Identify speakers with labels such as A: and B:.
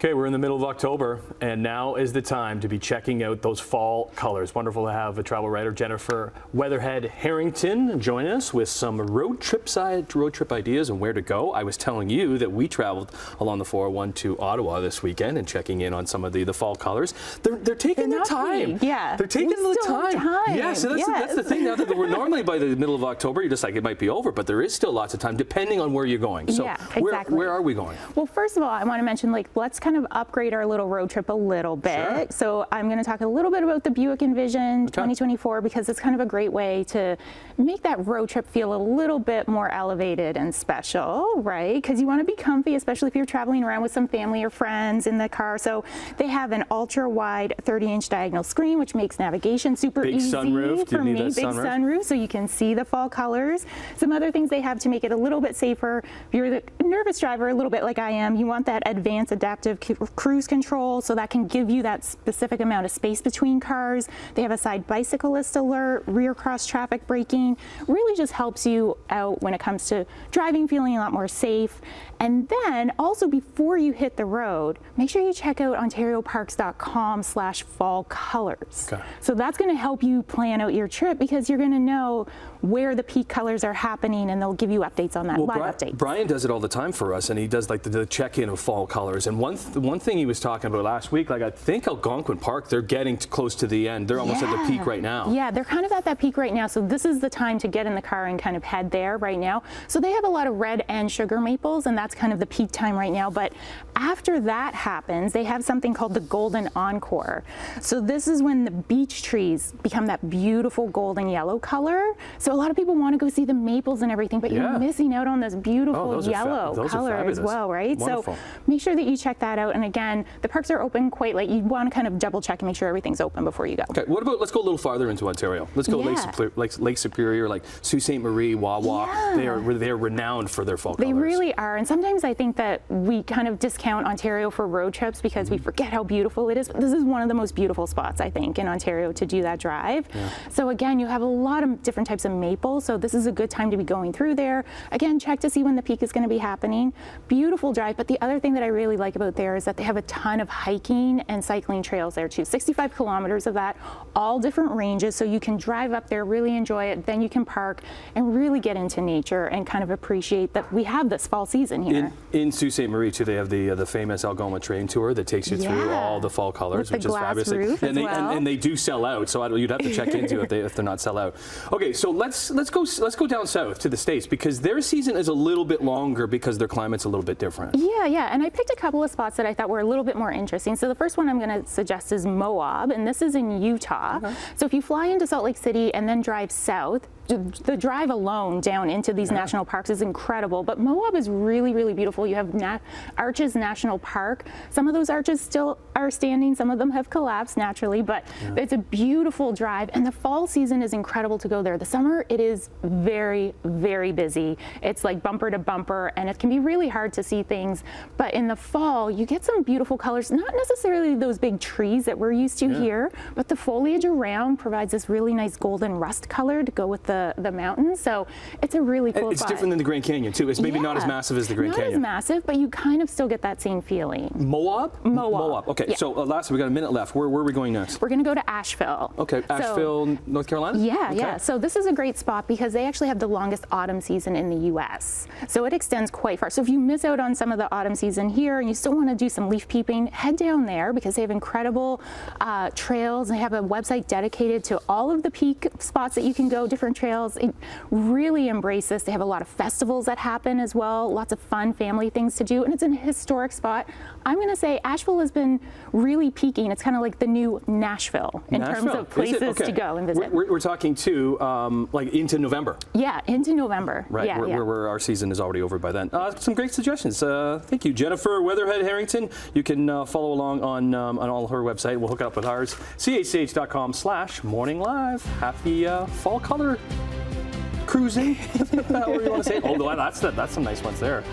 A: Okay, we're in the middle of October, and now is the time to be checking out those fall colors. Wonderful to have a travel writer, Jennifer Weatherhead Harrington, join us with some road trip ideas and where to go. I was telling you that we traveled along the 401 to Ottawa this weekend and checking in on some of the fall colors. They're taking their time.
B: Yeah,
A: they're taking the time. Yeah, so that's the thing. Now that we're normally by the middle of October, you're just like it might be over, but there is still lots of time depending on where you're going. So
B: yeah, exactly.
A: where are we going?
B: Well, first of all, I want to mention let's kind of upgrade our little road trip a little bit.
A: Sure.
B: So I'm going to talk a little bit about the Buick Envision 2024 because it's kind of a great way to make that road trip feel a little bit more elevated and special, right? Because you want to be comfy, especially if you're traveling around with some family or friends in the car. So they have an ultra-wide 30-inch diagonal screen, which makes navigation super easy
A: sunroof.
B: for me. Big sunroof, so you can see the fall colors. Some other things they have to make it a little bit safer. If you're the nervous driver, a little bit like I am, you want that advanced adaptive cruise control, so that can give you that specific amount of space between cars. They have a side bicyclist alert, rear cross traffic braking. Really just helps you out when it comes to driving, feeling a lot more safe. And then also before you hit the road, make sure you check out ontarioparks.com/fall colors. Okay. So that's going to help you plan out your trip because you're going to know where the peak colors are happening and they'll give you updates on that, live updates.
A: Brian does it all the time for us, and he does like the check-in of fall colors. And one thing he was talking about last week, like I think Algonquin Park, they're getting close to the end. They're almost at the peak right now.
B: Yeah, they're kind of at that peak right now. So this is the time to get in the car and kind of head there right now. So they have a lot of red and sugar maples, and that's kind of the peak time right now. But after that happens, they have something called the Golden Encore. So this is when the beech trees become that beautiful golden yellow color. So a lot of people want to go see the maples and everything, but you're missing out on this beautiful yellow color as well, right?
A: Wonderful.
B: So make sure that you check that out. And again, the parks are open quite late. You want to kind of double check and make sure everything's open before you go.
A: Okay, what about, let's go a little farther into Ontario. Let's go Lake Superior, like Sault Ste. Marie, Wahaha. Yeah. They're renowned for their fall colors.
B: They really are. And sometimes I think that we kind of discount Ontario for road trips because we forget how beautiful it is. But this is one of the most beautiful spots, I think, in Ontario to do that drive. Yeah. So again, you have a lot of different types of maple. So this is a good time to be going through there. Again, check to see when the peak is going to be happening. Beautiful drive. But the other thing that I really like about there is that they have a ton of hiking and cycling trails there too. 65 kilometers of that, all different ranges. So you can drive up there, really enjoy it. Then you can park and really get into nature and kind of appreciate that we have this fall season here.
A: In Sault Ste. Marie too, they have the famous Algoma train tour that takes you through all the fall colors, which is fabulous. And they do sell out, so you'd have to check into it if they're not sell out. Okay, so let's go down south to the States because their season is a little bit longer because their climate's a little bit different.
B: Yeah, and I picked a couple of spots that I thought were a little bit more interesting. So the first one I'm going to suggest is Moab, and this is in Utah. Okay. So if you fly into Salt Lake City and then drive south, the drive alone down into these national parks is incredible, but Moab is really, really beautiful. You have Arches National Park. Some of those arches still are standing. Some of them have collapsed naturally, but it's a beautiful drive, and the fall season is incredible to go there. The summer, it is very, very busy. It's like bumper to bumper, and it can be really hard to see things, but in the fall, you get some beautiful colors, not necessarily those big trees that we're used to here, but the foliage around provides this really nice golden rust color to go with the mountains, so it's a really cool
A: spot. It's different than the Grand Canyon too. It's maybe not as massive as the Grand Canyon.
B: Not as massive, but you kind of still get that same feeling.
A: Moab? Moab. Okay, so last we got a minute left. Where are we going next?
B: We're going to go to Asheville.
A: Okay, Asheville, North Carolina?
B: Yeah. So this is a great spot because they actually have the longest autumn season in the U.S. So it extends quite far. So if you miss out on some of the autumn season here and you still want to do some leaf peeping, head down there because they have incredible trails. They have a website dedicated to all of the peak spots that you can go, different trails. It really embrace this. They have a lot of festivals that happen as well, lots of fun family things to do, and it's a historic spot. I'm going to say Asheville has been really peaking. It's kind of like the new Nashville in terms of places to go and visit.
A: We're talking too, like into November.
B: Yeah, into November.
A: Right, where our season is already over by then. Some great suggestions. Thank you, Jennifer Weatherhead Harrington. You can follow along on all her website. We'll hook up with ours. chch.com/morninglive. Happy fall color cruising. However you want to say it. Oh, that's some nice ones there.